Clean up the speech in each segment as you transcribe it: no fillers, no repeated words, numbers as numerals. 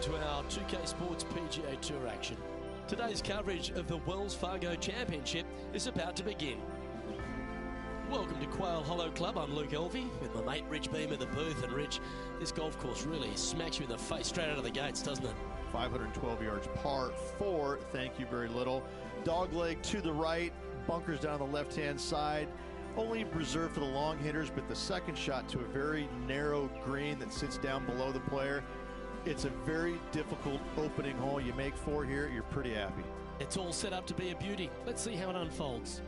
to our 2K Sports PGA Tour action. Today's coverage of the Wells Fargo Championship is about to begin. Welcome to Quail Hollow Club. I'm Luke Elvey with my mate Rich Beam in the booth. And Rich, this golf course really smacks you in the face straight out of the gates, doesn't it? 512 yards, par 4. Thank you very little. Dogleg to the right, bunkers down the left-hand side. Only reserved for the long hitters, but the second shot to a very narrow green that sits down below the player. It's a very difficult opening hole. You make 4 here, you're pretty happy. It's all set up to be a beauty. Let's see how it unfolds.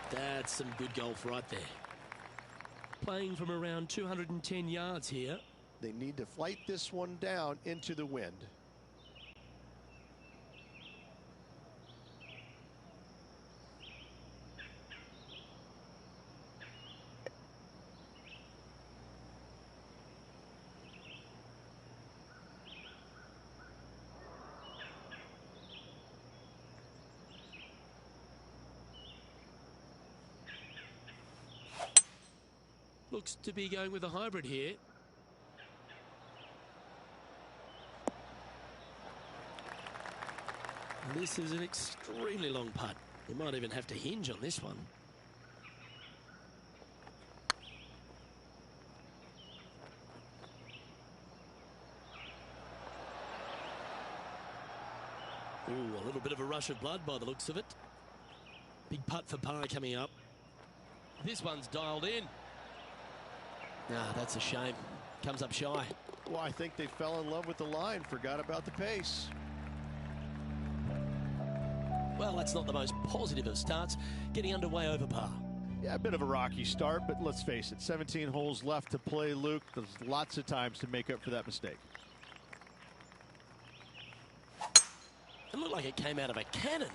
That's some good golf right there. Playing from around 210 yards here. They need to flight this one down into the wind. Looks to be going with a hybrid here. This is an extremely long putt. You might even have to hinge on this one. Ooh, a little bit of a rush of blood by the looks of it. Big putt for par coming up. This one's dialed in. Ah, that's a shame. Comes up shy. Well, I think they fell in love with the line, forgot about the pace. Well, that's not the most positive of starts, getting underway over par. Yeah, a bit of a rocky start, but let's face it, 17 holes left to play, Luke. There's lots of times to make up for that mistake. It looked like it came out of a cannon.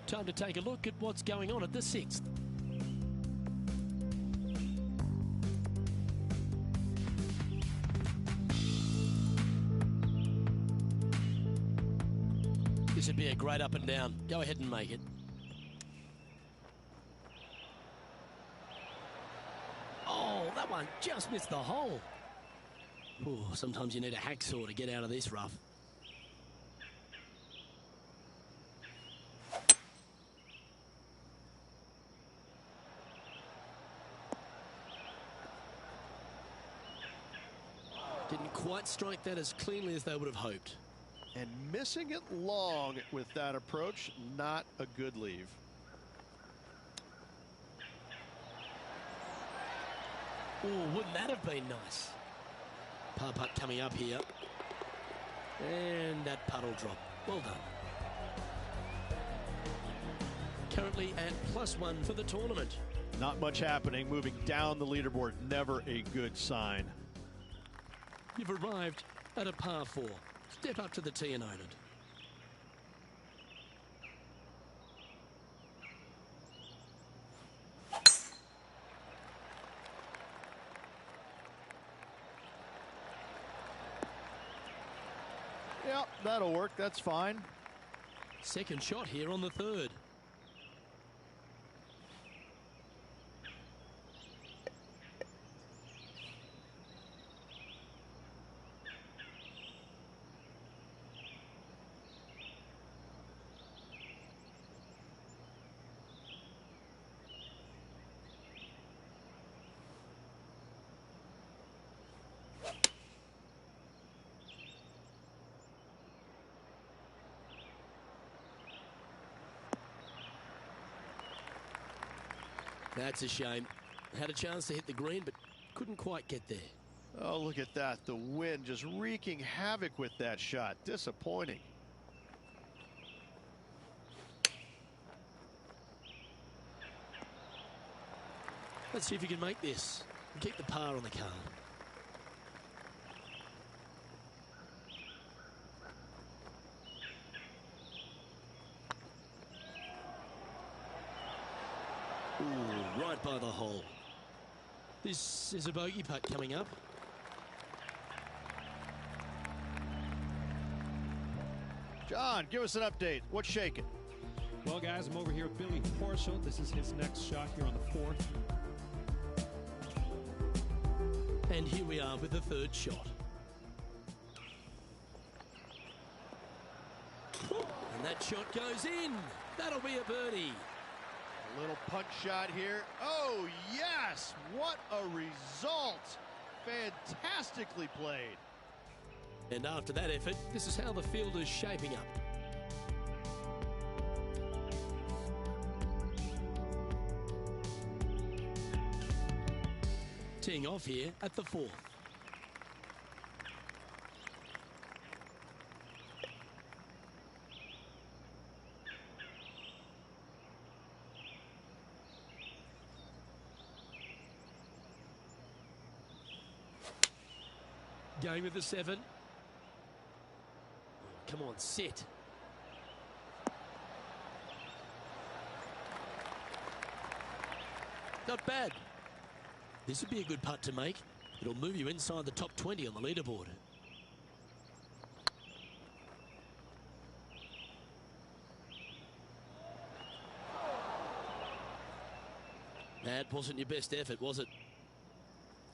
Time to take a look at what's going on at the 6th. This would be a great up and down. Go ahead and make it. Oh, that one just missed the hole. Ooh, sometimes you need a hacksaw to get out of this rough. Didn't quite strike that as cleanly as they would have hoped. And missing it long with that approach, not a good leave. Oh, wouldn't that have been nice? Par putt coming up here. And that putt will drop. Well done. Currently at +1 for the tournament. Not much happening, moving down the leaderboard, never a good sign. You've arrived at a par 4. Step up to the tee and own it. Yeah, that'll work. That's fine. Second shot here on the 3rd. That's a shame. Had a chance to hit the green, but couldn't quite get there. Oh, look at that. The wind just wreaking havoc with that shot. Disappointing. Let's see if you can make this and keep the par on the card. Ooh, right by the hole. This is a bogey putt coming up. John, give us an update. What's shaking? Well, guys, I'm over here with Billy Horschel. This is his next shot here on the 4th. And here we are with the third shot. And that shot goes in. That'll be a birdie. A little punch shot here. Oh, yes. What a result. Fantastically played. And after that effort, this is how the field is shaping up. Teeing off here at the 4th. Going with the 7. Come on, sit. Not bad. This would be a good putt to make. It'll move you inside the top 20 on the leaderboard. That wasn't your best effort, was it?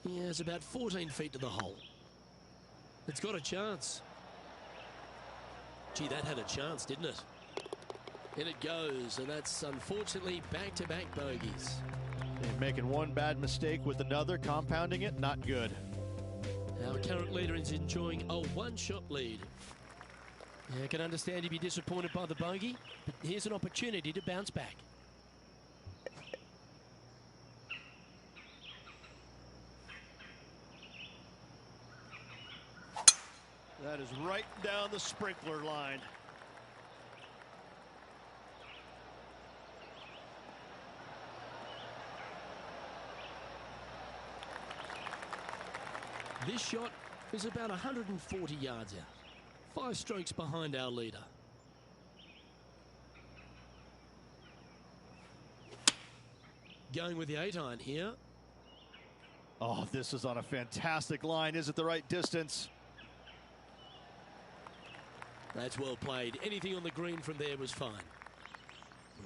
Yeah, it's about 14 feet to the hole. It's got a chance. Gee, that had a chance, didn't it? In it goes, and that's unfortunately back-to-back bogeys. And making one bad mistake with another, compounding it, not good. Our current leader is enjoying a one-shot lead. Yeah, I can understand you'd be disappointed by the bogey, but here's an opportunity to bounce back. That is right down the sprinkler line. This shot is about 140 yards out. 5 strokes behind our leader. Going with the 8-iron here. Oh, this is on a fantastic line. Is it the right distance? That's well played. Anything on the green from there was fine.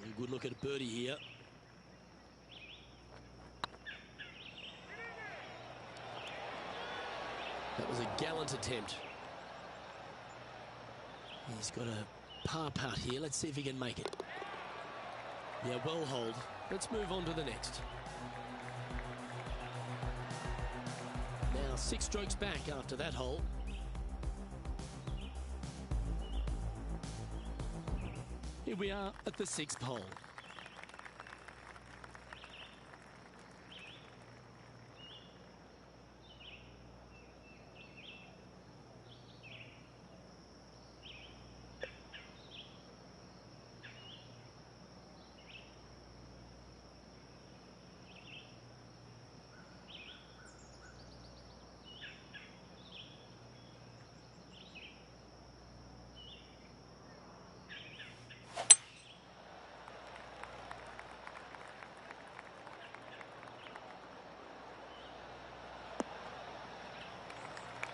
A good look at a birdie here. That was a gallant attempt. He's got a par putt here. Let's see if he can make it. Yeah, well hold. Let's move on to the next. Now 6 strokes back after that hole. Here we are at the 6th hole.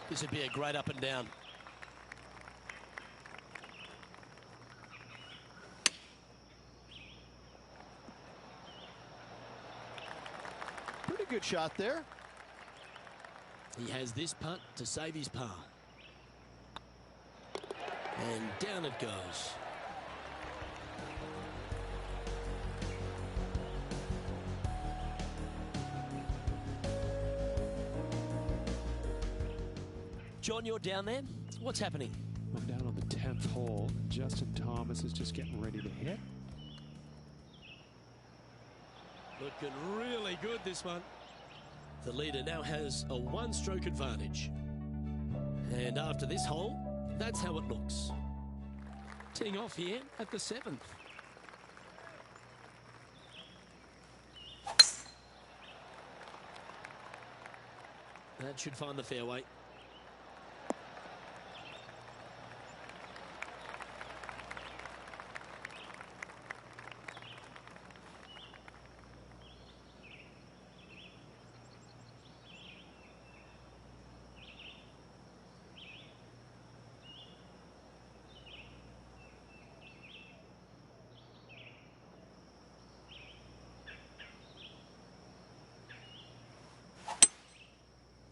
This would be a great up and down. Pretty good shot there. He has this putt to save his par. And down it goes. John, you're down there. What's happening? I'm down on the 10th hole. Justin Thomas is just getting ready to hit. Looking really good, this one. The leader now has a one-stroke advantage. And after this hole, that's how it looks. Teeing off here at the 7th. That should find the fairway.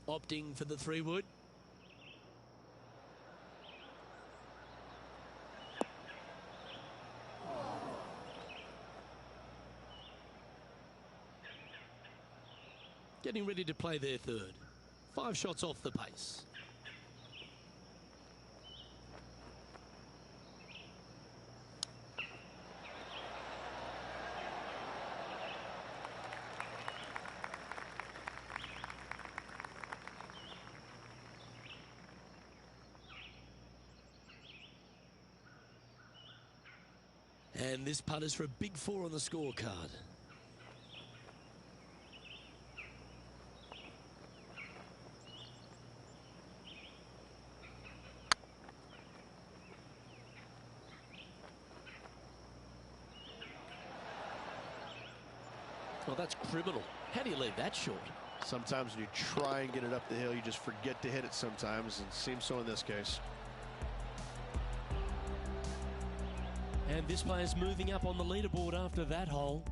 Opting for the 3-wood. Getting ready to play their third. 5 shots off the pace. And this putt is for a big 4 on the scorecard. Well, that's criminal. How do you leave that short? Sometimes when you try and get it up the hill, you just forget to hit it sometimes, and it seems so in this case. And this player's moving up on the leaderboard after that hole.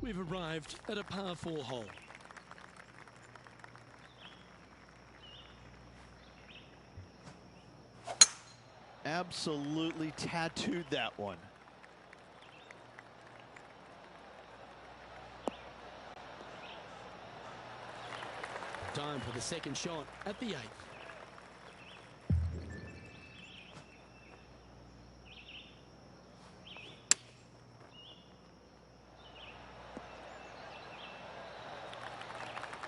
We've arrived at a par 4 hole. Absolutely tattooed that one. Time for the second shot at the 8th.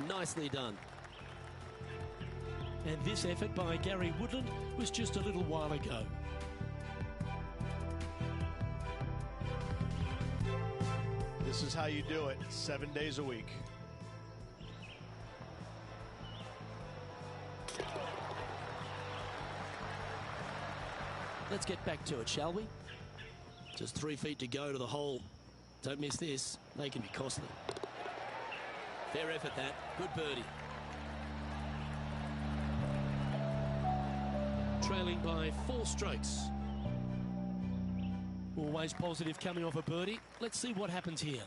Nicely done. And this effort by Gary Woodland was just a little while ago. This is how you do it 7 days a week. Let's get back to it, shall we? Just 3 feet to go to the hole. Don't miss this. They can be costly. Fair effort, that. Good birdie. Trailing by 4 strokes. Always positive coming off a birdie. Let's see what happens here.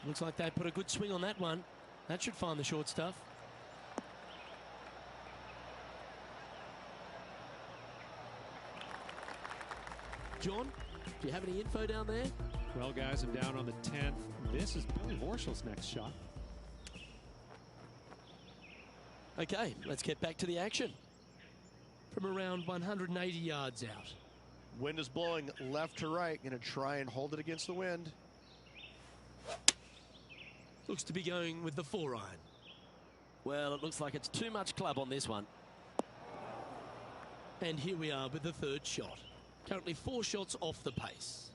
Looks like they put a good swing on that one. That should find the short stuff. John, do you have any info down there? Well, guys, I'm down on the 10th. This is Billy Horschel's next shot. Okay, let's get back to the action. From around 180 yards out. Wind is blowing left to right. Going to try and hold it against the wind. Looks to be going with the 4-iron. Well, it looks like it's too much club on this one. And here we are with the 3rd shot. Currently 4 shots off the pace.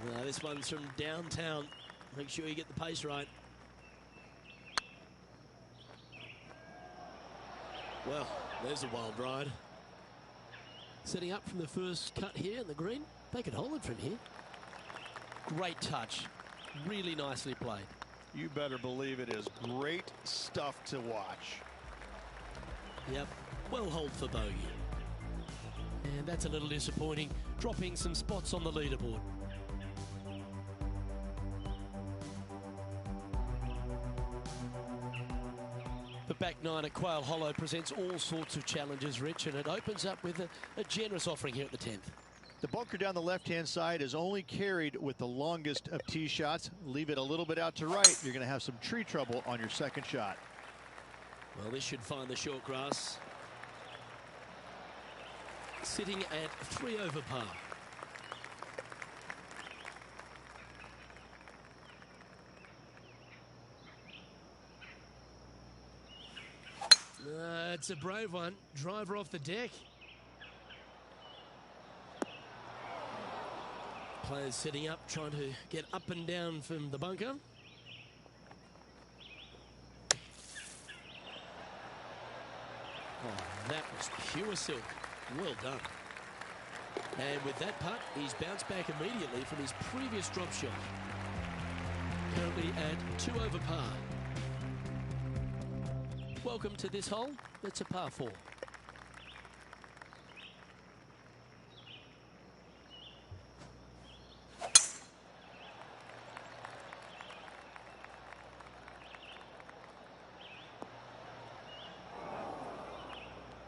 Well, this one's from downtown. Make sure you get the pace right. Well, there's a wild ride. Setting up from the first cut here in the green. They could hold it from here. Great touch. Really nicely played. You better believe it is great stuff to watch. Yep, well holed for bogey. And that's a little disappointing, dropping some spots on the leaderboard. The back 9 at Quail Hollow presents all sorts of challenges, Rich, and it opens up with a generous offering here at the 10th. The bunker down the left-hand side is only carried with the longest of tee shots. Leave it a little bit out to right. You're going to have some tree trouble on your second shot. Well, this should find the short grass. Sitting at 3 over par. It's a brave one. Driver off the deck. Players setting up, trying to get up and down from the bunker. Oh, that was pure silk. Well done. And with that putt, he's bounced back immediately from his previous drop shot. Currently at 2 over par. Welcome to this hole. It's a par 4.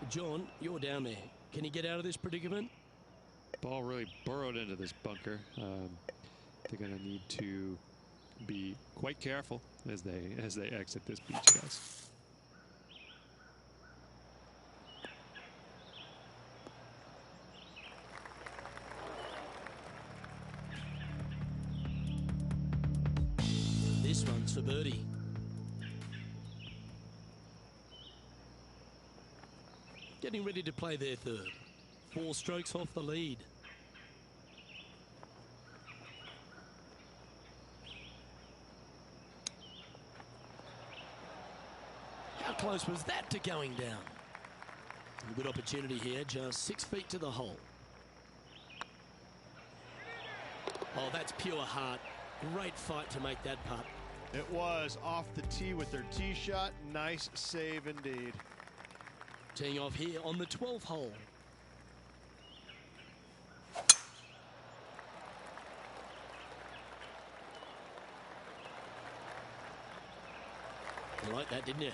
John, you're down there. Can you get out of this predicament? Ball really burrowed into this bunker. They're going to need to be quite careful as they exit this beach, guys. This one's for birdie. Getting ready to play their third. 4 strokes off the lead. How close was that to going down? A good opportunity here, just 6 feet to the hole. Oh, that's pure heart. Great fight to make that putt. It was off the tee with their tee shot. Nice save indeed. Teeing off here on the 12th hole. You like that, didn't you?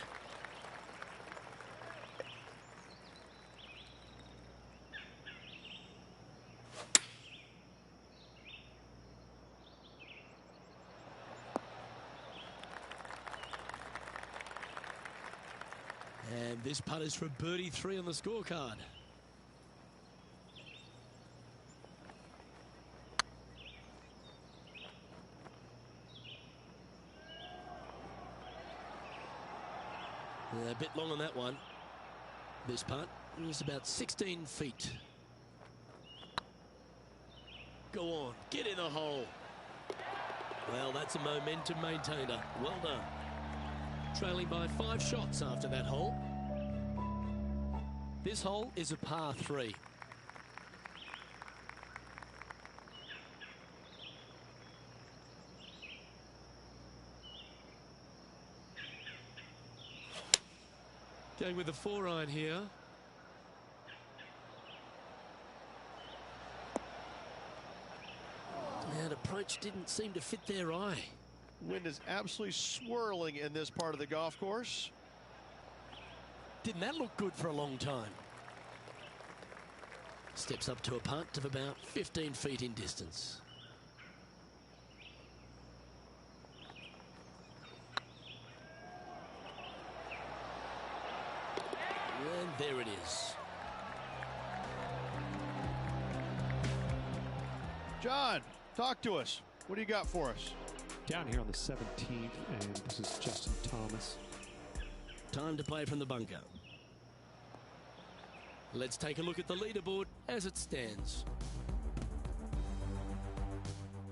And this putt is for birdie 3 on the scorecard. A bit long on that one. This putt is about 16 feet. Go on, get in the hole. Well, that's a momentum maintainer. Well done. Trailing by 5 shots after that hole. This hole is a par 3. Going with the 4-iron here. And approach didn't seem to fit their eye. Wind is absolutely swirling in this part of the golf course. Didn't that look good for a long time? Steps up to a putt of about 15 feet in distance. And there it is. John, talk to us. What do you got for us? Down here on the 17th, and this is Justin Thomas. Time to play from the bunker. Let's take a look at the leaderboard as it stands.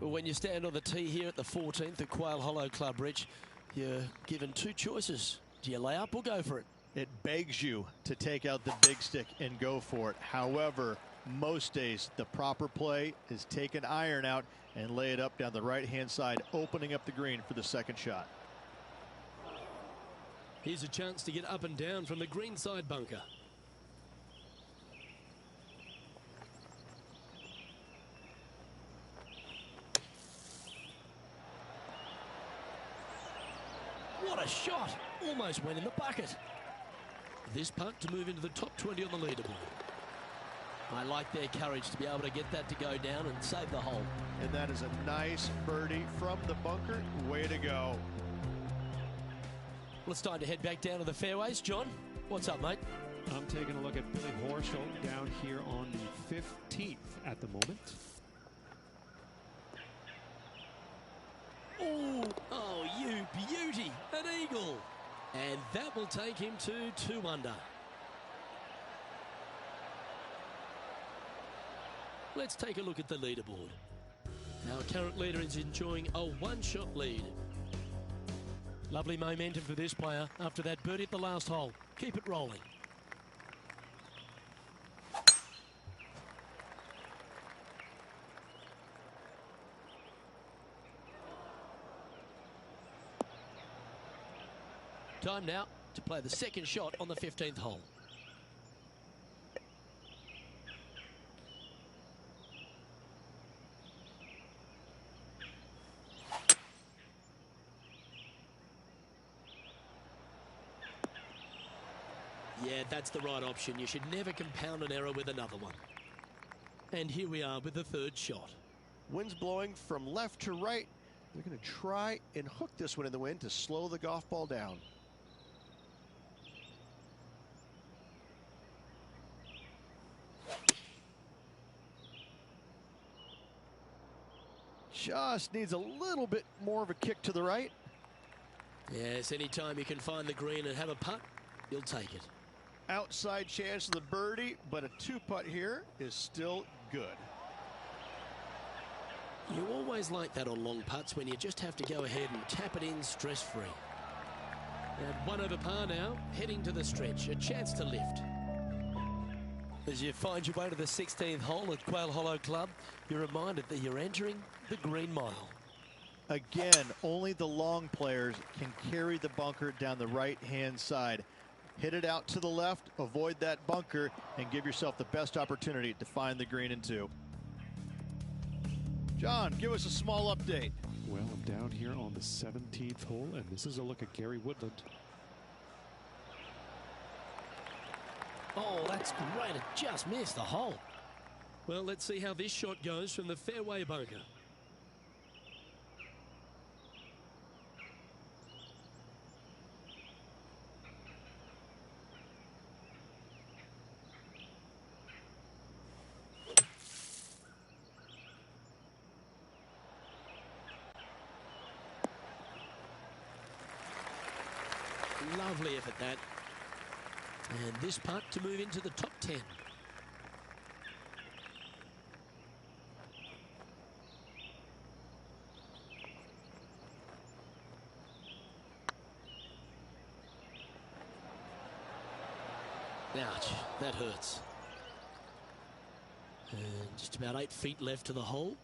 Well, when you stand on the tee here at the 14th at Quail Hollow Club, Rich, you're given 2 choices. Do you lay up or go for it? It begs you to take out the big stick and go for it. However, most days the proper play is take an iron out and lay it up down the right-hand side, opening up the green for the second shot. Here's a chance to get up and down from the green side bunker. What a shot! Almost went in the bucket. This putt to move into the top 20 on the leaderboard. I like their courage to be able to get that to go down and save the hole. And that is a nice birdie from the bunker. Way to go. Well, it's time to head back down to the fairways. John, what's up, mate? I'm taking a look at Billy Horschel down here on the 15th at the moment. Oh, you beauty, an eagle. And that will take him to 2 under. Let's take a look at the leaderboard. Our current leader is enjoying a 1-shot lead. Lovely momentum for this player after that birdie at the last hole. Keep it rolling. Time now to play the second shot on the 15th hole. Yeah, that's the right option. You should never compound an error with another one. And here we are with the third shot. Wind's blowing from left to right. They're going to try and hook this one in the wind to slow the golf ball down. Just needs a little bit more of a kick to the right. Yes, anytime you can find the green and have a putt, you'll take it. Outside chance of the birdie, but a 2-putt here is still good. You always like that on long putts when you just have to go ahead and tap it in stress-free. And 1 over par now, heading to the stretch, a chance to lift. As you find your way to the 16th hole at Quail Hollow Club, you're reminded that you're entering the Green Mile. Again, only the long players can carry the bunker down the right-hand side. Hit it out to the left, avoid that bunker, and give yourself the best opportunity to find the green in 2. John, give us a small update. Well, I'm down here on the 17th hole, and this is a look at Gary Woodland. Oh, that's great. It just missed the hole. Well, let's see how this shot goes from the fairway bunker. Lovely effort that. And this putt to move into the top 10. Ouch, that hurts. And just about 8 feet left to the hole.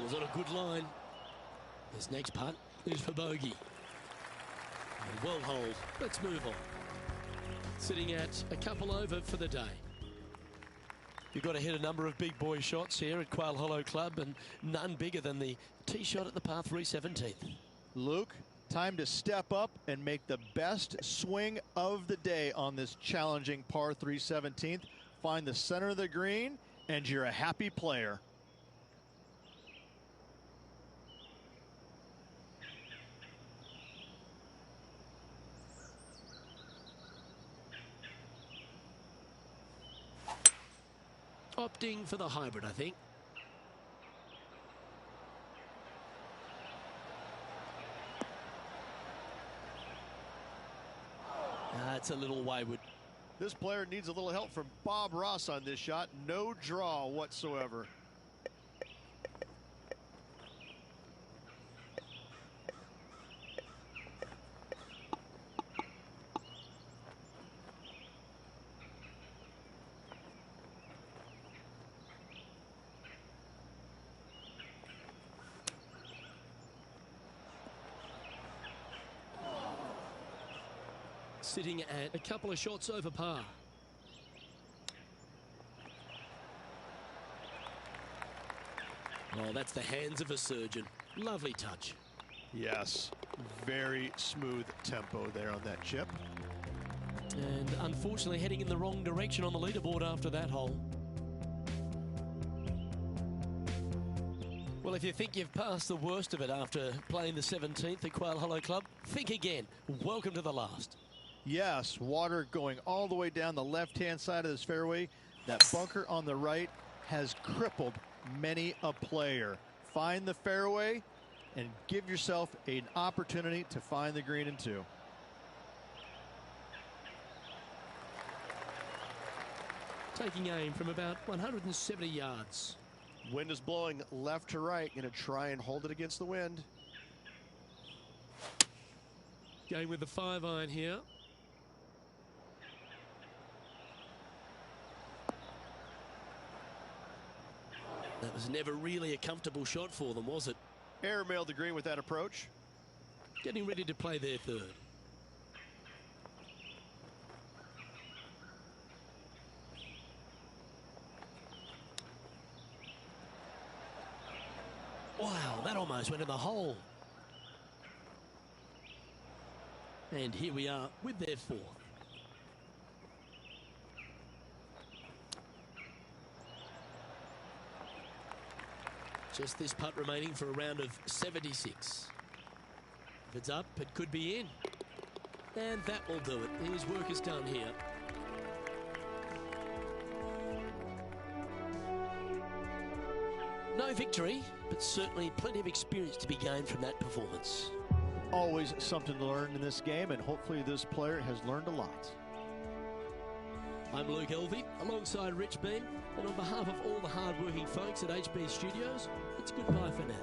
Was on a good line. This next putt is for bogey. Well holed. Let's move on. Sitting at a couple over for the day. You've got to hit a number of big boy shots here at Quail Hollow Club, and none bigger than the tee shot at the par 3 17th. Luke, time to step up and make the best swing of the day on this challenging par 3 17th. Find the center of the green, and you're a happy player. Opting for the hybrid, I think. That's a little wayward. This player needs a little help from Bob Ross on this shot. No draw whatsoever. Sitting at a couple of shots over par. Oh, that's the hands of a surgeon. Lovely touch. Yes, very smooth tempo there on that chip. And unfortunately heading in the wrong direction on the leaderboard after that hole. Well, if you think you've passed the worst of it after playing the 17th at Quail Hollow Club, think again. Welcome to the last. Yes, water going all the way down the left-hand side of this fairway. That bunker on the right has crippled many a player. Find the fairway and give yourself an opportunity to find the green in two. Taking aim from about 170 yards. Wind is blowing left to right. Going to try and hold it against the wind. Going with the 5-iron here. That was never really a comfortable shot for them, was it? Airmailed the green with that approach. Getting ready to play their third. Wow, that almost went in the hole. And here we are with their fourth. Just this putt remaining for a round of 76. If it's up, it could be in. And that will do it. His work is done here. No victory, but certainly plenty of experience to be gained from that performance. Always something to learn in this game, and hopefully this player has learned a lot. I'm Luke Elvey, alongside Rich Beam, and on behalf of all the hard-working folks at HB Studios, it's goodbye for now.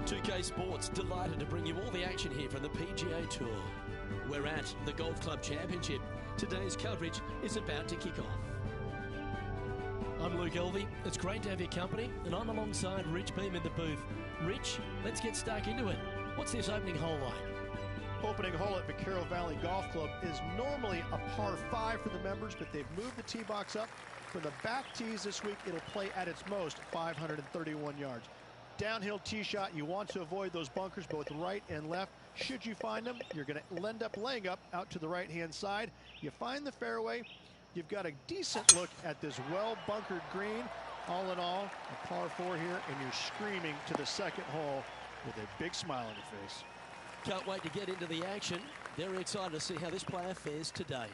2K Sports, delighted to bring you all the action here from the PGA Tour. We're at the Golf Club Championship. Today's coverage is about to kick off. I'm Luke Elvey. It's great to have your company, and I'm alongside Rich Beam in the booth. Rich, let's get stuck into it. What's this opening hole like? Opening hole at Vaquero Valley Golf Club is normally a par 5 for the members, but they've moved the tee box up. For the back tees this week, it'll play at its most 531 yards. Downhill tee shot, you want to avoid those bunkers both right and left. Should you find them, you're going to end up laying up out to the right-hand side. You find the fairway, you've got a decent look at this well-bunkered green. All in all, a par 4 here, and you're screaming to the second hole with a big smile on your face. Can't wait to get into the action. Very excited to see how this player fares today.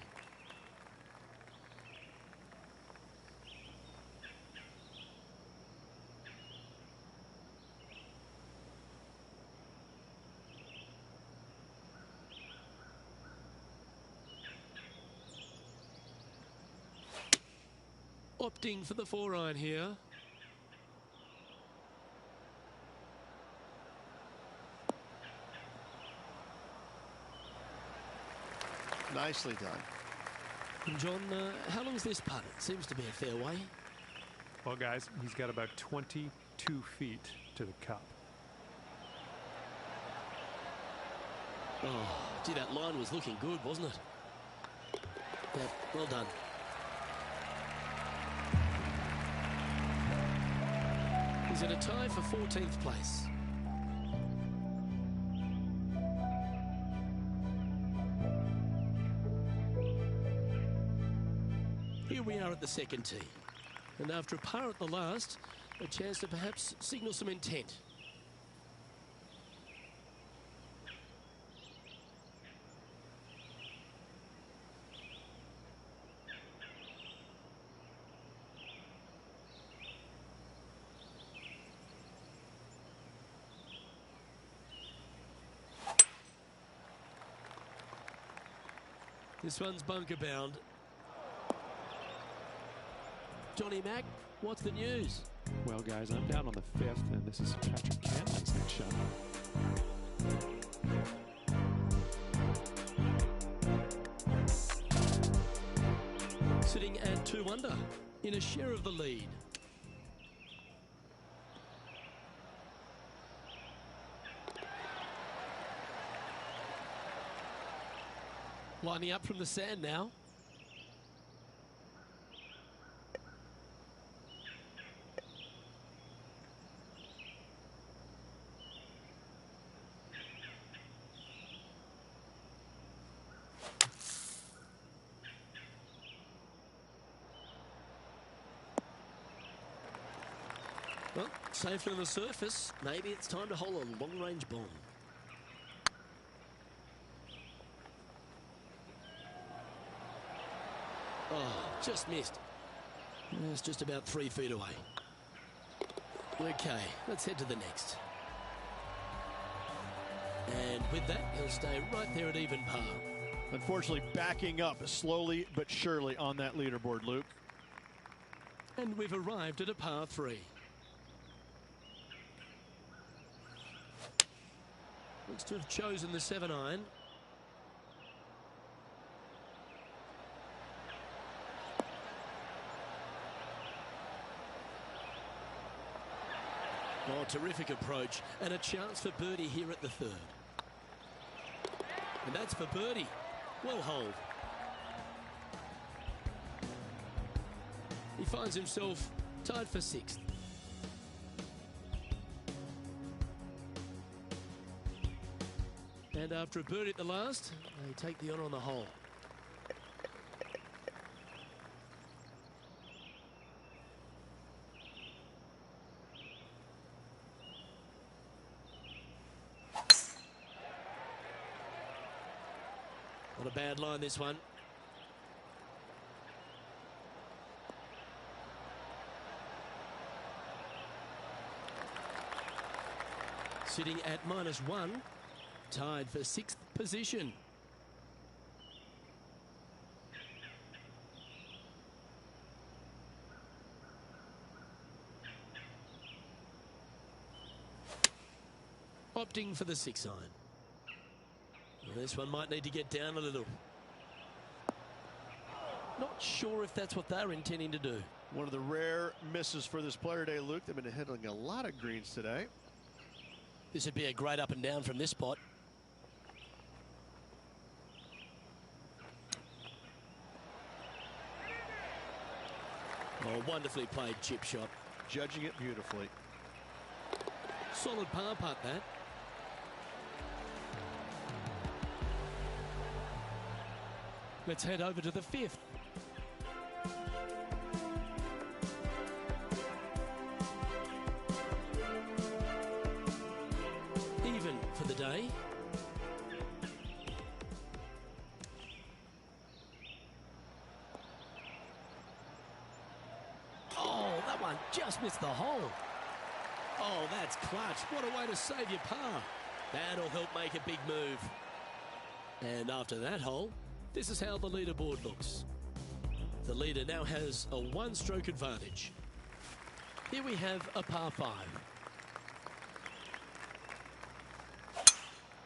Opting for the 4-iron here. Nicely done. And John, how long is this putt? It seems to be a fair way. Well, guys, he's got about 22 feet to the cup. Oh, gee, that line was looking good, wasn't it? Yeah, well done. He's at a tie for 14th place. Here we are at the second tee. And after a par at the last, a chance to perhaps signal some intent. This one's bunker bound. Johnny Mack, what's the news? Well, guys, I'm down on the 5th, and this is Patrick Cantlay's next shot. Sitting at 2 under in a share of the lead. Lining up from the sand now. Well, safely on the surface. Maybe it's time to hold a long-range bomb. Oh, just missed. It's just about 3 feet away. Okay, let's head to the next. And with that, he'll stay right there at even par. Unfortunately, backing up slowly but surely on that leaderboard, Luke. And we've arrived at a par 3. Looks to have chosen the 7-iron. Oh, terrific approach, and a chance for birdie here at the 3rd. And that's for birdie. Well holed. He finds himself tied for 6th. And after a birdie at the last, they take the honour on the hole. Not a bad line, this one. Sitting at -1, tied for 6th position. opting for the 6-iron. Well, this one might need to get down a little. Not sure if that's what they're intending to do. One of the rare misses for this player today, Luke. They've been hitting a lot of greens today. This would be a great up and down from this spot. Oh, wonderfully played chip shot. Judging it beautifully. Solid par putt, that. Let's head over to the 5th. Even for the day. Oh, that one just missed the hole. Oh, that's clutch. What a way to save your par. That'll help make a big move. And after that hole, this is how the leaderboard looks. The leader now has a 1-stroke advantage. Here we have a par 5.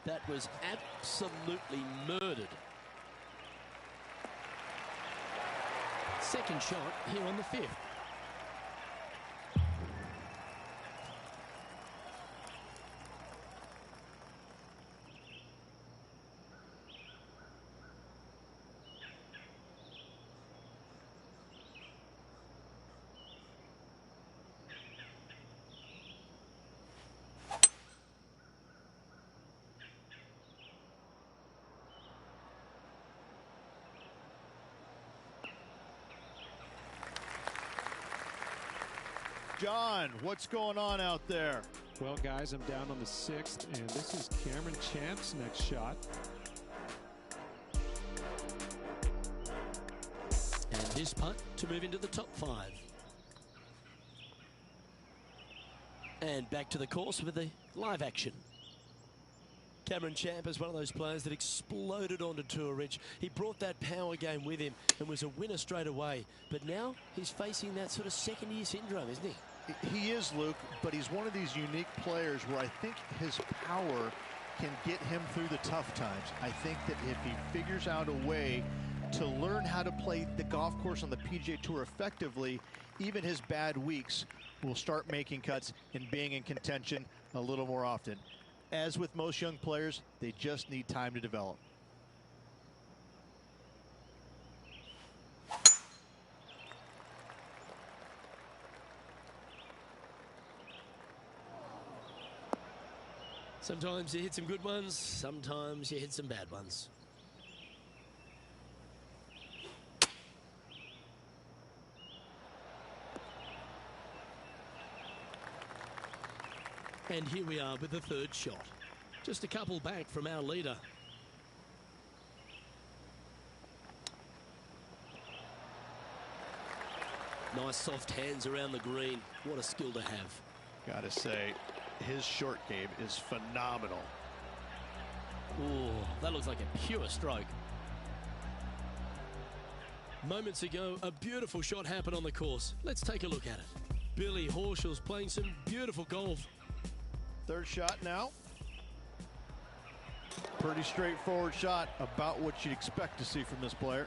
That was absolutely murdered. Second shot here on the 5th. John, what's going on out there? Well, guys, I'm down on the 6th, and this is Cameron Champ's next shot. And his putt to move into the top 5. And back to the course with the live action. Cameron Champ is one of those players that exploded onto tour, Rich. He brought that power game with him and was a winner straight away. But now he's facing that sort of second-year syndrome, isn't he? He is, Luke, but he's one of these unique players where I think his power can get him through the tough times. I think that if he figures out a way to learn how to play the golf course on the PGA Tour effectively, even his bad weeks will start making cuts and being in contention a little more often. As with most young players, they just need time to develop. Sometimes you hit some good ones, sometimes you hit some bad ones. And here we are with the 3rd shot. Just a couple back from our leader. Nice soft hands around the green. What a skill to have. Gotta say, his short game is phenomenal. Oh, that looks like a pure stroke. Moments ago, a beautiful shot happened on the course. Let's take a look at it. Billy Horschel's playing some beautiful golf. 3rd shot now. Pretty straightforward shot, about what you'd expect to see from this player.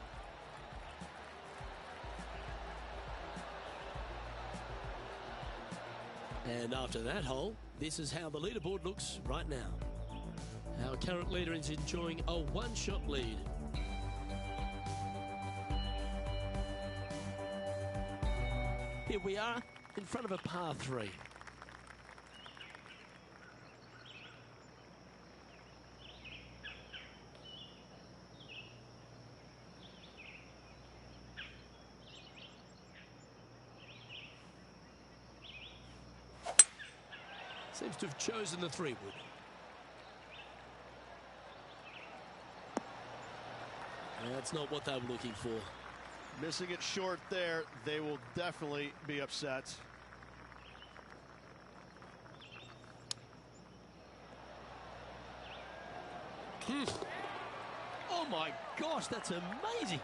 And after that hole, this is how the leaderboard looks right now. Our current leader is enjoying a 1-shot lead. Here we are in front of a par 3. Seems to have chosen the 3-wood. That's not what they were looking for. Missing it short there, they will definitely be upset. Oh my gosh, that's amazing.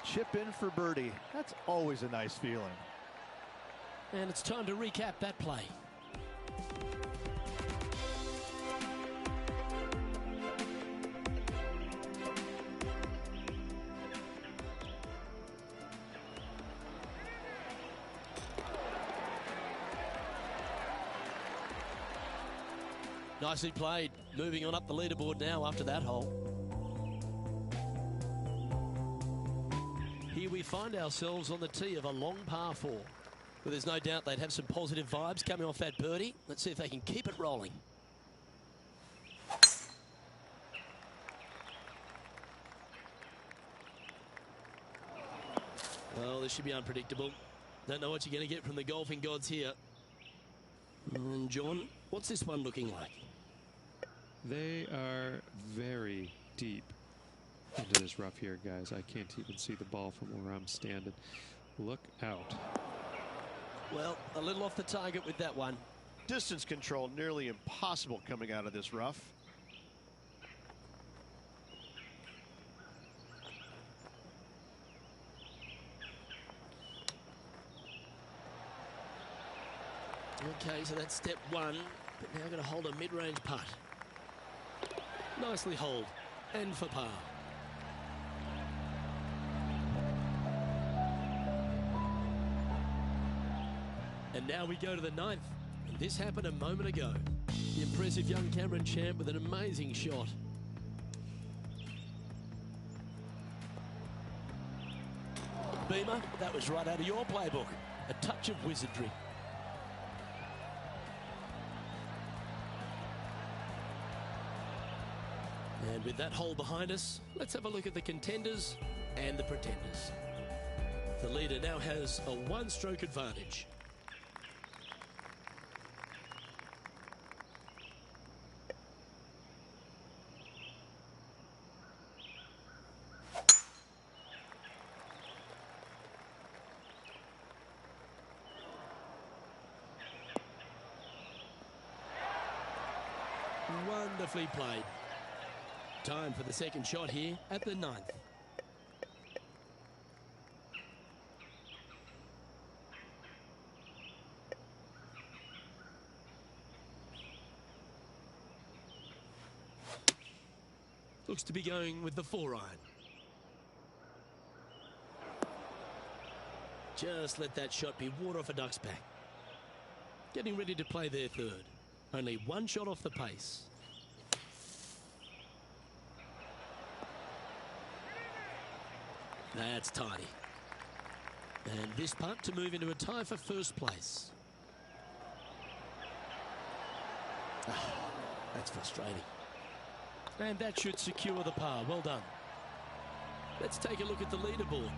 Chip in for birdie. That's always a nice feeling. And it's time to recap that play. Nicely played. Moving on up the leaderboard now after that hole. Here we find ourselves on the tee of a long par 4. Well, there's no doubt they'd have some positive vibes coming off that birdie. Let's see if they can keep it rolling. Well, this should be unpredictable. Don't know what you're going to get from the golfing gods here. And John, what's this one looking like? They are very deep into this rough here, guys. I can't even see the ball from where I'm standing. Look out. Well, a little off the target with that one. Distance control nearly impossible coming out of this rough. Okay, so that's step one, but now going to hold a mid-range putt. Nicely holed, and for par. And now we go to the 9th, and this happened a moment ago. The impressive young Cameron Champ with an amazing shot. Beamer, that was right out of your playbook. A touch of wizardry. And with that hole behind us, let's have a look at the contenders and the pretenders. The leader now has a one-stroke advantage. Wonderfully played. Time for the second shot here at the 9th. Looks to be going with the 4-iron. Just let that shot be water off a duck's back. Getting ready to play their third. Only one shot off the pace. That's tidy. And this putt to move into a tie for first place. That's frustrating. And that should secure the par. Well done. Let's take a look at the leaderboard.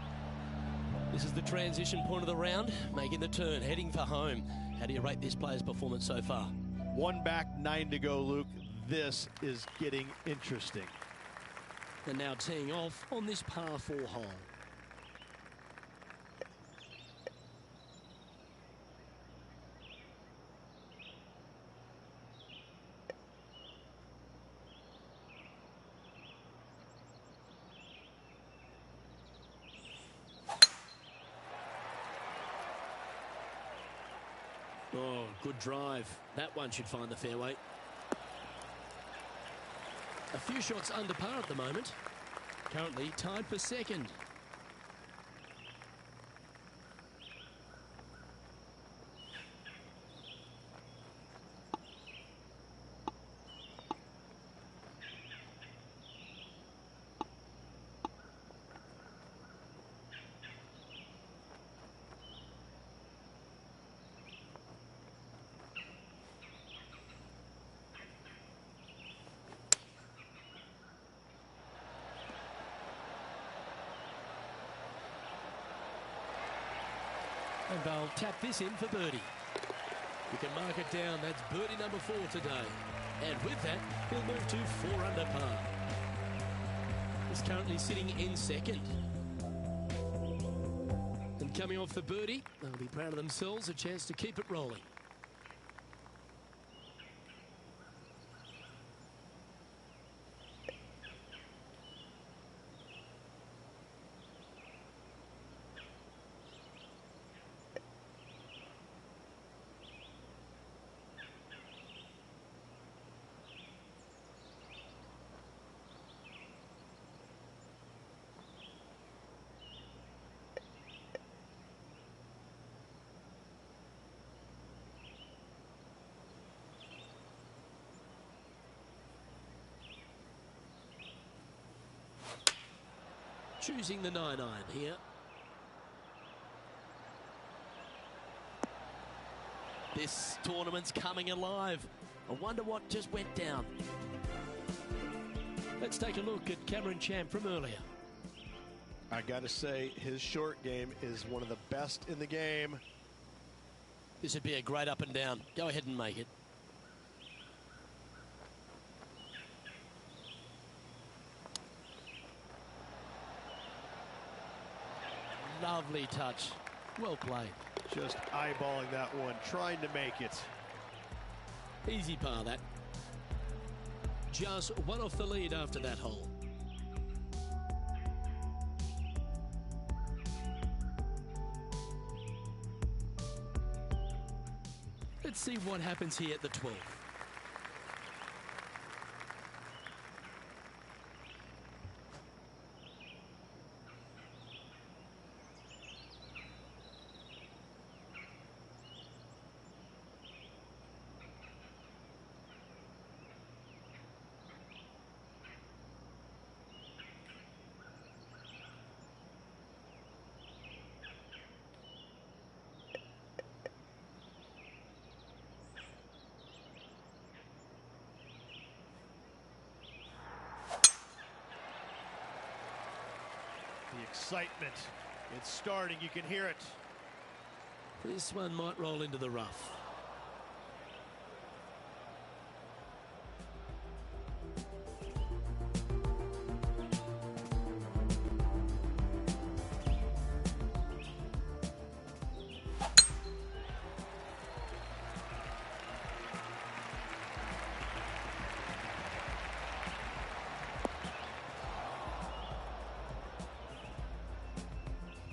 This is the transition point of the round, making the turn, heading for home. How do you rate this player's performance so far? 1 back, 9 to go, Luke. This is getting interesting. And now teeing off on this par 4 hole. Oh, good drive. That one should find the fairway. A few shots under par at the moment. Currently tied for second. And they'll tap this in for birdie. You can mark it down. That's birdie number 4 today. And with that, he'll move to 4 under par. He's currently sitting in second. And coming off the birdie, they'll be proud of themselves, a chance to keep it rolling. Choosing the 9-iron here. This tournament's coming alive. I wonder what just went down. Let's take a look at Cameron Champ from earlier. I got to say, his short game is one of the best in the game. This would be a great up and down. Go ahead and make it. Lovely touch. Well played. Just eyeballing that one, trying to make it. Easy par, that. Just one off the lead after that hole. Let's see what happens here at the 12th. The excitement, it's starting, you can hear it. This one might roll into the rough.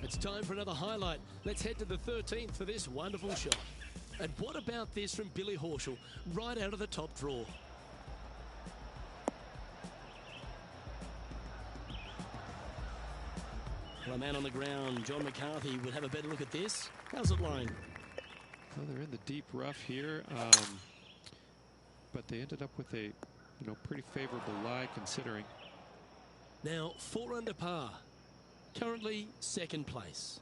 It's time for another highlight. Let's head to the 13th for this wonderful shot. And what about this from Billy Horschel, right out of the top draw? Well, a man on the ground, John McCarthy, would have a better look at this. How's it lying? Well, they're in the deep rough here, but they ended up with a, pretty favorable lie considering. Now, 4 under par. Currently second place.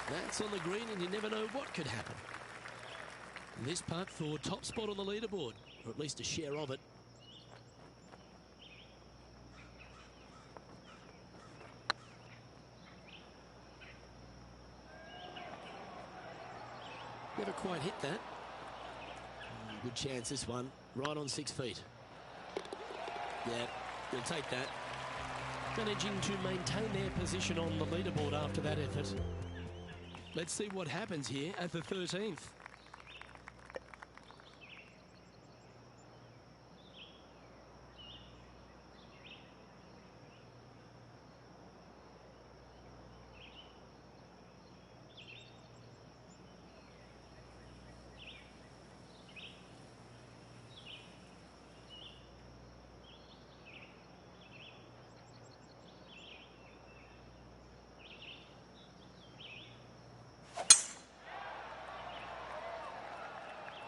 That's on the green and you never know what could happen. This putt for top spot on the leaderboard, or at least a share of it. Never quite hit that. Good chance this one. Right on 6 feet. Yeah, he'll take that. Managing to maintain their position on the leaderboard after that effort. Let's see what happens here at the 13th.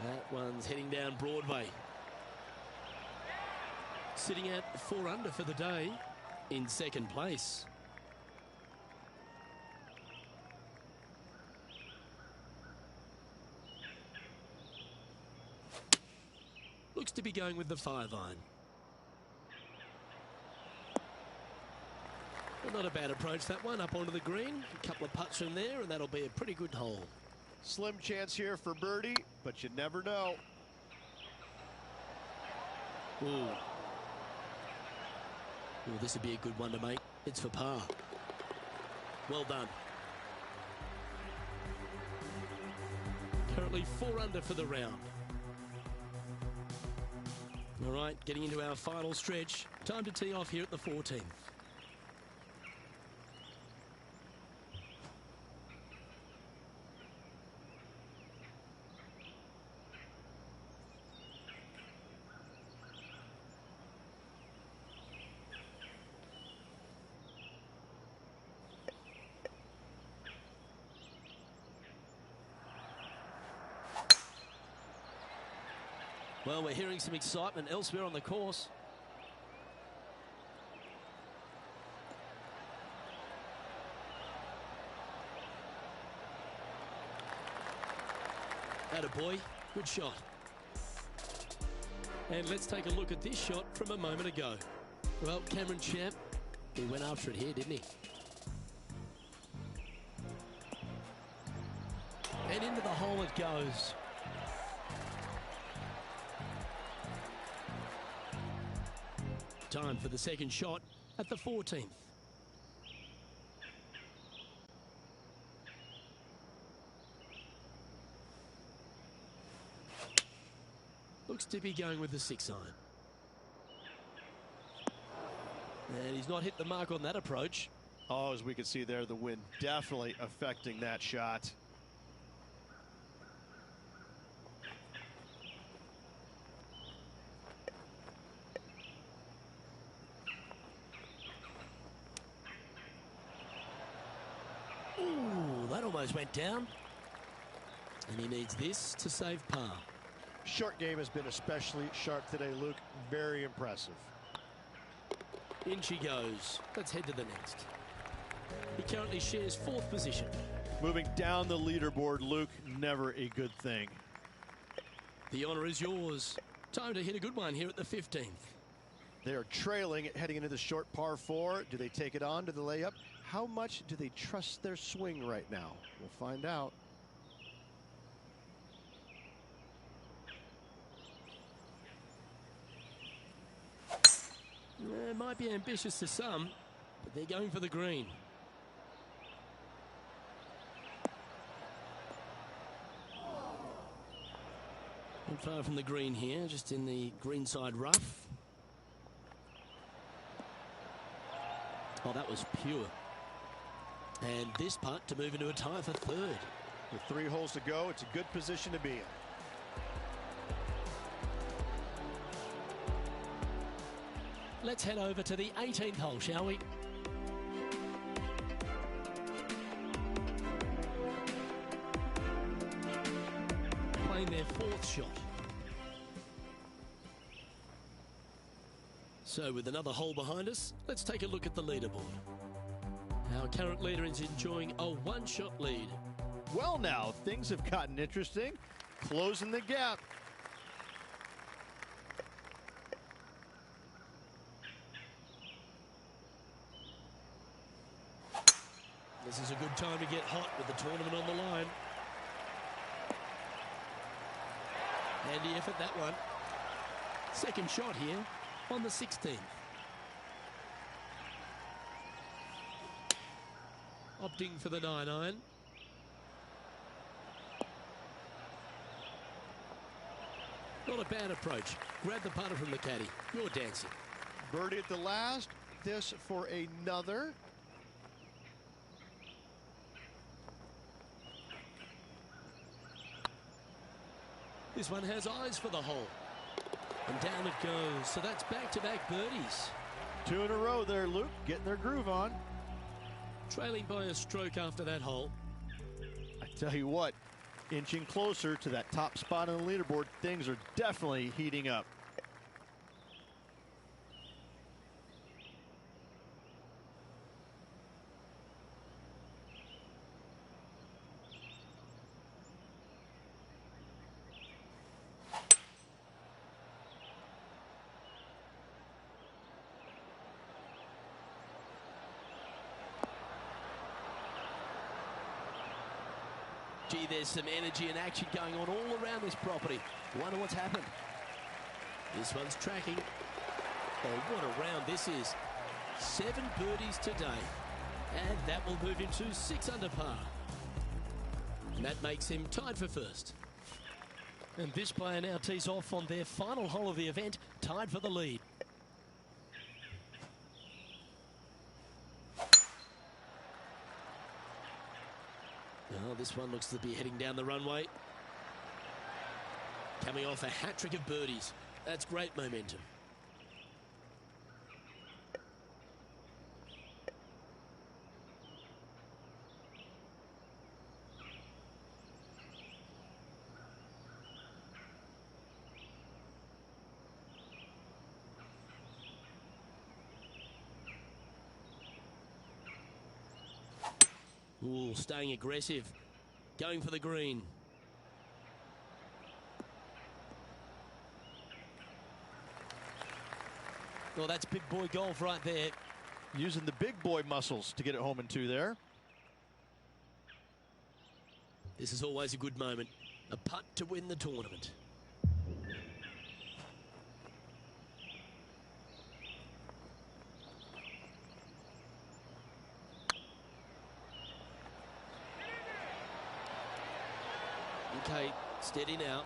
That one's heading down Broadway. Sitting at 4 under for the day in second place. Looks to be going with the 5-iron. Well, not a bad approach, that one, up onto the green. A couple of putts from there, and that'll be a pretty good hole. Slim chance here for birdie, but you never know. Ooh. Ooh, this would be a good one to make. It's for par. Well done. Currently 4 under for the round. All right, getting into our final stretch. Time to tee off here at the 14th. Well, we're hearing some excitement elsewhere on the course. Attaboy, good shot. And let's take a look at this shot from a moment ago. Well, Cameron Champ, he went after it here, didn't he? And into the hole it goes. Time for the second shot at the 14th. Looks to be going with the 6-iron. And he's not hit the mark on that approach. Oh, as we can see there, the wind definitely affecting that shot. Ooh, that almost went down. And he needs this to save par. Short game has been especially sharp today, Luke. Very impressive. In she goes. Let's head to the next. He currently shares 4th position. Moving down the leaderboard, Luke, never a good thing. The honour is yours. Time to hit a good one here at the 15th. They are trailing heading into the short par 4. Do they take it on? Do they lay up? How much do they trust their swing right now? We'll find out. It might be ambitious to some, but they're going for the green. Not far from the green here, just in the greenside rough. Oh, that was pure. And this putt to move into a tie for 3rd. With 3 holes to go, it's a good position to be in. Let's head over to the 18th hole, shall we? Playing their 4th shot. So with another hole behind us, let's take a look at the leaderboard. Our current leader is enjoying a 1-shot lead. Well now, things have gotten interesting. Closing the gap. This is a good time to get hot with the tournament on the line. Handy effort, that one. Second shot here on the 16th. Opting for the 9-iron. Not a bad approach. Grab the putter from the caddy. You're dancing. Birdie at the last. This for another. This one has eyes for the hole. And down it goes. So that's back-to-back birdies. 2 in a row there, Luke. Getting their groove on. Trailing by a stroke after that hole. I tell you what, inching closer to that top spot on the leaderboard, things are definitely heating up. Gee, there's some energy and action going on all around this property. Wonder what's happened. This one's tracking. Oh, what a round this is. 7 birdies today. And that will move him to 6 under par. And that makes him tied for 1st. And this player now tees off on their final hole of the event, tied for the lead. Oh, this one looks to be heading down the runway. Coming off a hat-trick of birdies. That's great momentum. Ooh, staying aggressive. Going for the green. Well, that's big boy golf right there. Using the big boy muscles to get it home in 2 there. This is always a good moment. A putt to win the tournament. Okay, steady now.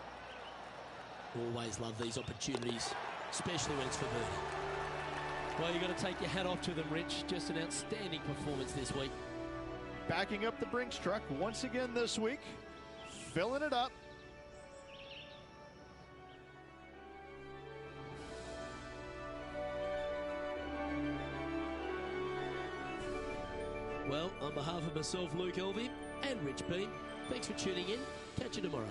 Always love these opportunities, especially when it's for birdie. Well, you've got to take your hat off to them, Rich. Just an outstanding performance this week. Backing up the Brinks truck once again this week. Filling it up. Well, on behalf of myself, Luke Elvey, and Rich Beam, thanks for tuning in. Catch you tomorrow.